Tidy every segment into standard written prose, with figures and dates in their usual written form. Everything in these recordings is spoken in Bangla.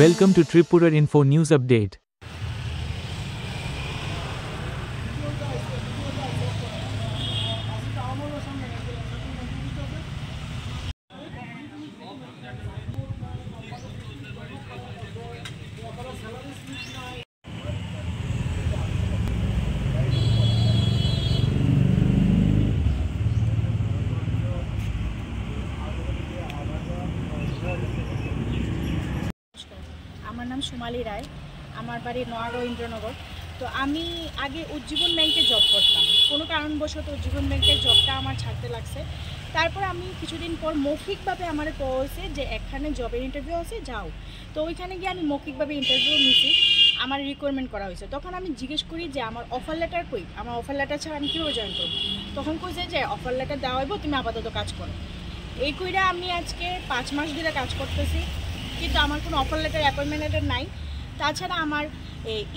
Welcome to Tripura Info News Update. আমার নাম সোমালি রায়, আমার বাড়ি নোয়াগাঁও ইন্দ্রনগর। তো আমি আগে উজ্জীবন ব্যাংকে জব করতাম, কোনো কারণবশত উজ্জীবন ব্যাংকের জবটা আমার ছাড়তে লাগছে। তারপর আমি কিছুদিন পর মৌখিকভাবে আমার হয়েছে যে এখানে জবের ইন্টারভিউ আছে, যাও। তো ওইখানে গিয়ে আমি মৌখিকভাবে ইন্টারভিউ নিছি, আমার রিকোয়ারমেন্ট করা হয়েছে। তখন আমি জিজ্ঞেস করি যে আমার অফার লেটার কই, আমার অফার লেটার ছাড়া আমি কীভাবে জয়েন করবো। তখন কইছে যে অফার লেটার দেওয়া হইব, তুমি আপাতত কাজ করো। এই কইরা আমি আজকে 5 মাস ধরে কাজ করতেছি, কিন্তু আমার কোনো অফার লেটার অ্যাপয়েন্টমেন্ট লেটার নাই। তাছাড়া আমার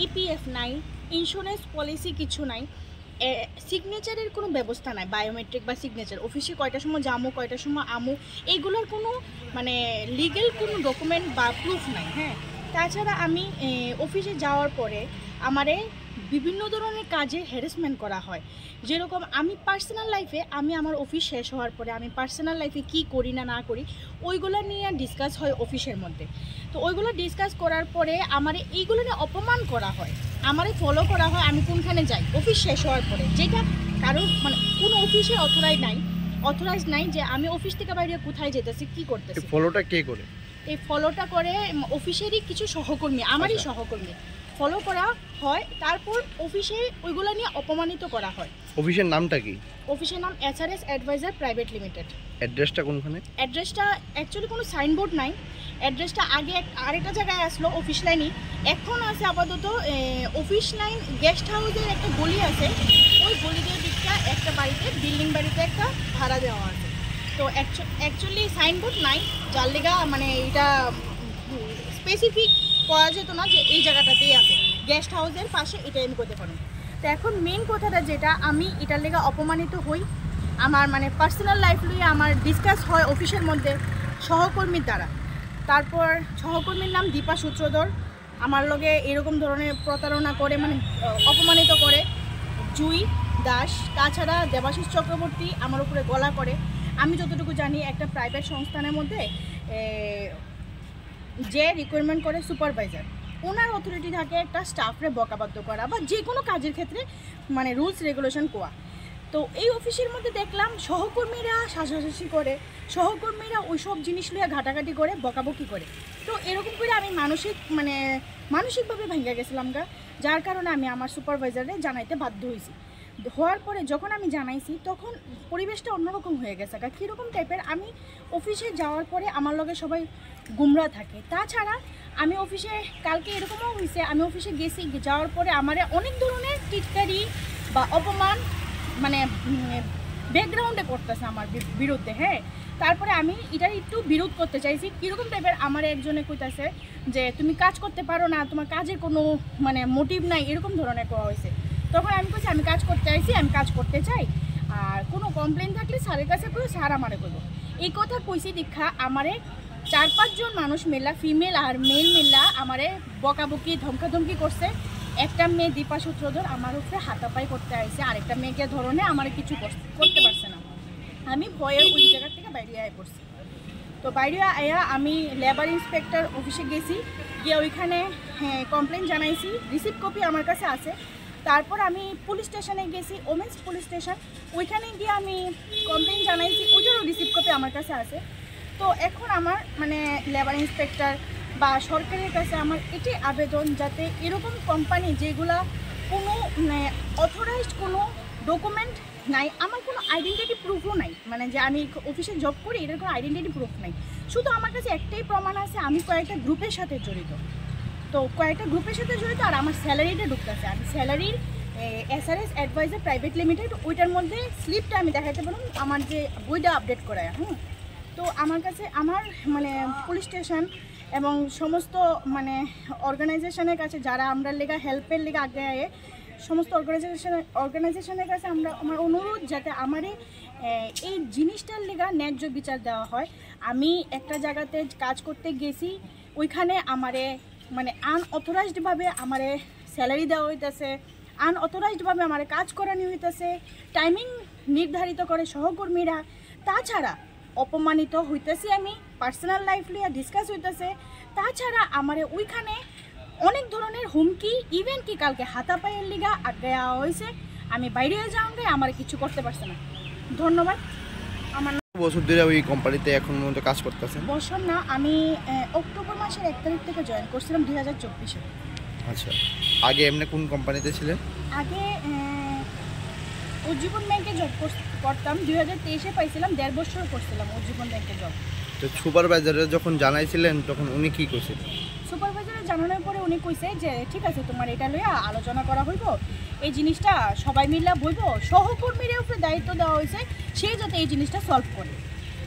ইপিএফ নাই, ইন্স্যুরেন্স পলিসি কিছু নাই, সিগনেচারের কোনো ব্যবস্থা নাই, বায়োমেট্রিক বা সিগনেচার। অফিসে কয়টার সময় যামো, কয়টার সময় আমু, এইগুলোর কোনো মানে লিগেল কোনো ডকুমেন্ট বা প্রুফ নাই। হ্যাঁ, তাছাড়া আমি অফিসে যাওয়ার পরে আমারে বিভিন্ন ধরনের কাজে হ্যারাসমেন্ট করা হয়। যেরকম আমি পার্সোনাল লাইফে, আমি আমার অফিস শেষ হওয়ার পরে আমি পার্সোনাল লাইফে কী করি না করি ওইগুলো নিয়ে ডিসকাস হয় অফিসের মধ্যে। তো ওইগুলো ডিসকাস করার পরে আমার এইগুলো নিয়ে অপমান করা হয়, আমারে ফলো করা হয় আমি কোনখানে যাই অফিস শেষ হওয়ার পরে, যেটা কারণ মানে কোনো অফিসে অথরাইজ নাই যে আমি অফিস থেকে বাইরে কোথায় যেতেছি, কী করতেছি। ফলোটা কে করে? এই ফলোটা করে অফিসেরই কিছু সহকর্মী, আমারই সহকর্মী ফলো করা হয়। তারপর অফিসে ওইগুলো নিয়ে অপমানিত করা হয়। অফিসের নামটা কি? অফিসের নাম SRS অ্যাডভাইজার প্রাইভেট লিমিটেড। অ্যাড্রেসটা কোনখানে? অ্যাড্রেসটা অ্যাকচুয়ালি কোনো সাইনবোর্ড নাই, অ্যাড্রেসটা আগে আরেকটা জায়গায় আসলো অফিস লাইনই, এখন আছে আপাতত অফিস লাইন গেস্ট হাউসের একটা গলি আছে, ওই গলিদের দিকটা একটা বাড়িতে, বিল্ডিং বাড়িতে একটা ভাড়া দেওয়া আছে। তো অ্যাকচুয়ালি সাইনবোর্ড নাই, যার লেগা মানে এটা স্পেসিফিক করা যেত না যে এই জায়গাটাতেই আছে, গেস্ট হাউসের পাশে, এটা আমি করতে পারি। তো এখন মেন কথাটা যেটা, আমি এটার লেগা অপমানিত হই, আমার মানে পার্সোনাল লাইফ নিয়ে আমার ডিসকাস হয় অফিসের মধ্যে সহকর্মীর দ্বারা। তারপর সহকর্মীর নাম দীপা সূত্রধর, আমার লগে এরকম ধরনের প্রতারণা করে, মানে অপমানিত করে। জুই দাস, তাছাড়া দেবাশিস চক্রবর্তী আমার উপরে গলা করে। আমি যতটুকু জানি একটা প্রাইভেট সংস্থানের মধ্যে যে রিকোয়ারমেন্ট করে সুপারভাইজার, ওনার অথরিটি থাকে একটা স্টাফরে বকাবাধ্য করা বা যে কোনো কাজের ক্ষেত্রে মানে রুলস রেগুলেশন কোয়া। তো এই অফিসের মধ্যে দেখলাম সহকর্মীরা শাসাশাসি করে, সহকর্মীরা ওই সব জিনিস লিয়ে ঘাটাঘাটি করে, বকাবকি করে। তো এরকম করে আমি মানসিকভাবে ভেঙে গেছিলাম গা, যার কারণে আমি আমার সুপারভাইজারে জানাইতে বাধ্য হয়েছি। হওয়ার পরে যখন আমি জানাইছি তখন পরিবেশটা অন্যরকম হয়ে গেছে গা, কীরকম টাইপের। আমি অফিসে যাওয়ার পরে আমার লগে সবাই গুমরা থাকে। তাছাড়া আমি অফিসে কালকে এরকমও হয়েছে, আমি অফিসে গেছি, যাওয়ার পরে আমার অনেক ধরনের টিটকারি বা অপমান মানে ব্যাকগ্রাউন্ডে করতেছে আমার বিরুদ্ধে। হ্যাঁ, তারপরে আমি এটার একটু বিরোধ করতে চাইছি। কীরকম টাইপের, আমার একজনে কইতাছে যে তুমি কাজ করতে পারো না, তোমার কাজের কোনো মানে মোটিভ নাই, এরকম ধরনের করা হয়েছে। তখন আমি বলছি আমি কাজ করতে চাইছি, আমি কাজ করতে চাই, আর কোনো কমপ্লেন থাকলে স্যারের কাছে করো, স্যার আমারে করবো। এই কথা কইছি দীক্ষা আমারে 4-5 জন মানুষ মেলা, ফিমেল আর মেল মেলা আমারে বকাবকি ধমকাধমকি করছে। একটা মেয়ে দীপা সূত্রধর আমার উপরে হাতাপাই করতে আসছে, আরেকটা মেয়েকে ধরনে আমার কিছু করতে পারছে না। আমি ভয়ে ওই জায়গা থেকে বাইরে আয় পড়ছি। তো বাইরে আয়া আমি লেবার ইন্সপেক্টর অফিসে গেছি, গিয়ে ওইখানে কমপ্লেন জানাইছি, রিসিপ্ট কপি আমার কাছে আছে। তারপর আমি পুলিশ স্টেশনে গেছি, ওমেন্স পুলিশ স্টেশন, ওইখানে গিয়ে আমি কমপ্লেন জানাইছি, ওইটারও রিসিপ্ট কপি আমার কাছে আছে। তো এখন আমার মানে লেবার ইন্সপেক্টর বা সরকারের কাছে আমার এটাই আবেদন, যাতে এরকম কোম্পানি যেগুলা কোনো অথরাইজড কোনো ডকুমেন্ট নাই, আমার কোনো আইডেন্টিটি প্রুফও নাই, মানে যে আমি অফিসে জব করি এটার কোনো আইডেন্টিটি প্রুফ নাই। শুধু আমার কাছে একটাই প্রমাণ আছে, আমি কয়েকটা গ্রুপের সাথে জড়িত। তো কয়েকটা গ্রুপের সাথে জড়িত, আর আমার স্যালারিটা ঢুকতেছে, আমি স্যালারির SRS অ্যাডভাইজার প্রাইভেট লিমিটেড ওইটার মধ্যে স্লিপটা আমি দেখাতে পারলাম, আমার যে বইটা আপডেট করায়। তো আমার কাছে আমার মানে পুলিশ স্টেশন এবং সমস্ত মানে অর্গানাইজেশনের কাছে, যারা আমরা লেগা হেল্পের লেগা আগে সমস্ত অর্গানাইজেশনের কাছে আমার অনুরোধ, যাতে আমার এই জিনিসটার লেগা ন্যায্য বিচার দেওয়া হয়। আমি একটা জায়গাতে কাজ করতে গেছি, ওইখানে আমারে মানে আনঅথরাইজডভাবে আমারে স্যালারি দেওয়া হইতেছে, আনঅথরাইজডভাবে আমারে কাজ করানো হইতেছে, টাইমিং নির্ধারিত করে সহকর্মীরা। তাছাড়া অপমানিত হইতেছি আমি, পার্সোনাল লাইফ লিয়া ডিসকাস হইতেছে। তাছাড়া আমারে ওইখানে অনেক ধরনের হুমকি, ইভেন কি কালকে হাতাপায়ের লিগা আগে হয়েছে, আমি বাইরে যাওয়াঙ্গে আমার কিছু করতে পারছে না। ধন্যবাদ। আমার বছর ধরে ওই কোম্পানিতে এখন পর্যন্ত কাজ করতেছেন? বছর না, আমি অক্টোবর মাসের 1 তারিখ থেকে জয়েন করছিলাম 2024-এ। আচ্ছা, আগে এমনি কোন কোম্পানিতে ছিলেন? আগে উজ্জীবন ব্যাংকে জব করতাম, 2023-এ পাইছিলাম, 1.5 বছর করছিলাম উজ্জীবন ব্যাংকে জব। তো সুপারভাইজারে যখন জানাইছিলেন তখন উনি কি কইছিলেন? সুপারভাইজারে জানানোর পরে উনি কইছে যে ঠিক আছে, তোমার এটা লইয়া আলোচনা করা হইব, এই জিনিসটা সবাই মিলে বইব, সহকর্মীর উপরে দায়িত্ব দেওয়া হয়েছে সে যাতে এই জিনিসটা সলভ করে।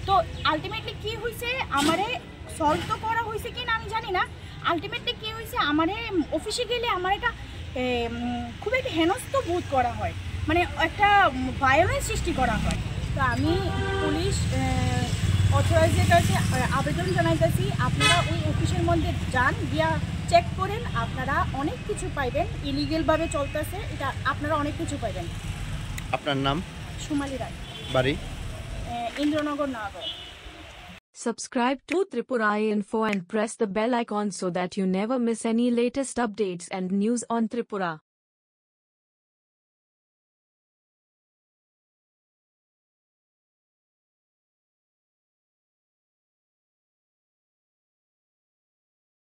তো আলটিমেটলি কি হয়েছে, আমারে সলভ তো করা হয়েছে কি না আমি জানি না, আলটিমেটলি কি হয়েছে, আমারে অফিসে গেলে আমার এটা খুব একটা হেনস্থ বোধ করা হয়, মানে একটা ভায়োলেন্স সৃষ্টি করা হয়। তো আমি পুলিশ অথরাইজের কাছে আবেদন জানাইতেছি, আপনারা ওই অফিসের মধ্যে যান, গিয়া চেক করেন, আপনারা অনেক কিছু পাইবেন। ইলিগেলভাবে চলতেছে এটা, আপনারা অনেক কিছু পাইবেন। আপনার নাম? সুমালি রায়, বাড়ি? ইন্দ্রনগর, নগর। Subscribe to Tripura Info and press the bell icon so that you never miss any latest updates and news on Tripura.